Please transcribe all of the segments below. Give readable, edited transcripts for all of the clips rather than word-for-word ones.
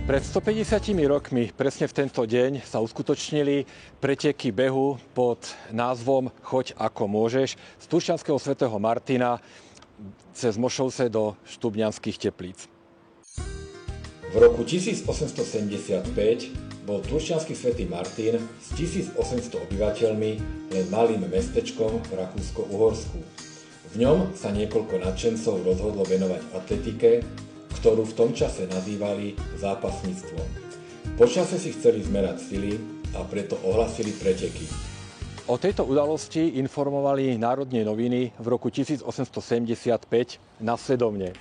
Pred 150 rokmi, presne v tento deň, sa uskutočnili preteky behu pod názvom Choď ako môžeš z Turčianskeho svätého Martina cez Mošovce do Štubňanských Teplíc. V roku 1875 bol Turčiansky svätý Martin s 1800 obyvateľmi len malým mestečkom v Rakúsko-Uhorsku. V ňom sa niekoľko nadšencov rozhodlo venovať atletike, ktorú v tom čase nazývali zápasníctvom. Po čase si chceli zmerať sily a preto ohlasili preteky. O tejto udalosti informovali Národné noviny v roku 1875 nasledovne.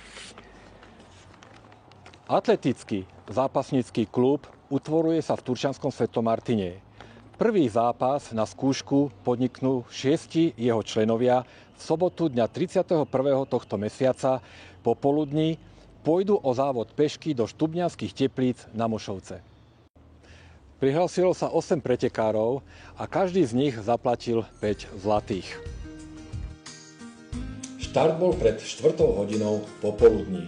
Atletický zápasnícky klub utvoruje sa v Turčianskom svätom Martine. Prvý zápas na skúšku podniknú 6 jeho členovia v sobotu dňa 31. tohto mesiaca popoludní pôjdu o závod pešky do Štubňanských Teplíc na Mošovce. Prihlásilo sa 8 pretekárov a každý z nich zaplatil 5 zlatých. Štart bol pred 4 hodinou popoludní.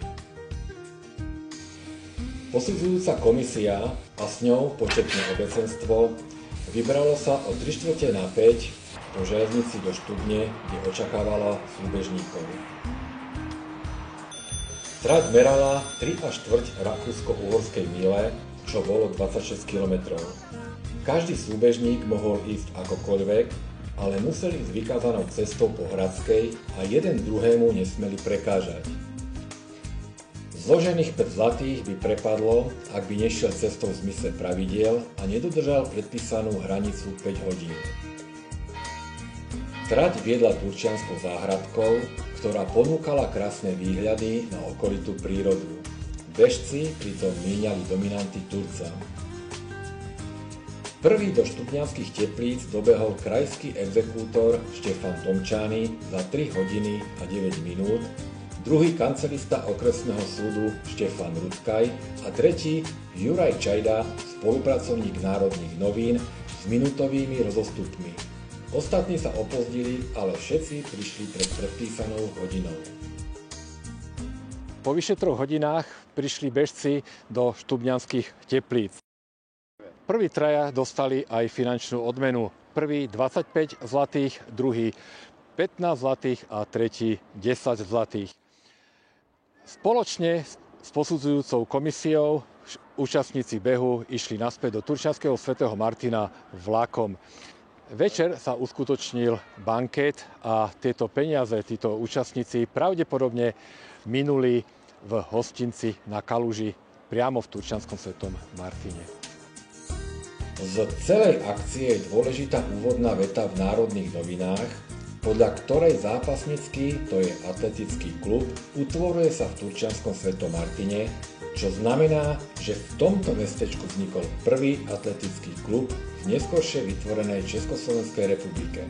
Posudzujúca komisia a s ňou početné obecenstvo vybralo sa o 3/4 po železnici do Štubne, kde očakávala súbežníkov. Trať merala 3,25 rakúsko-uhorskej míle, čo bolo 26 km. Každý súbežník mohol ísť akokoľvek, ale museli ísť vykázanou cestou po Hradskej a jeden druhému nesmeli prekážať. Zložených 5 zlatých by prepadlo, ak by nešiel cestou v zmysle pravidiel a nedodržal predpísanú hranicu 5 hodín. Trať viedla Turčianskou záhradkou, ktorá ponúkala krásne výhľady na okolitú prírodu. Bežci pritom míňali dominanty Turca. Prvý do Štubňanských Teplíc dobehol krajský exekútor Štefan Tomčány za 3 hodiny a 9 minút, druhý kancelista okresného súdu Štefan Rudkaj a tretí Juraj Čajda, spolupracovník Národných novín s minútovými rozostupmi. Ostatní sa opozdili, ale všetci prišli pred predpísanou hodinou. Po vyše 3 hodinách prišli bežci do Štubňanských Teplíc. Prví traja dostali aj finančnú odmenu. Prvý 25 zlatých, druhý 15 zlatých a tretí 10 zlatých. Spoločne s posudzujúcou komisiou účastníci behu išli naspäť do Turčianskeho svätého Martina vlakom. Večer sa uskutočnil banket a tieto peniaze, títo účastníci pravdepodobne minuli v hostinci na Kaluži priamo v Turčianskom svätom Martine. Z celej akcie je dôležitá úvodná veta v Národných novinách, podľa ktorej zápasnícky, to je atletický klub, utvoruje sa v Turčianskom svätom Martine, čo znamená, že v tomto mestečku vznikol prvý atletický klub v neskôršie vytvorenej Československej republike.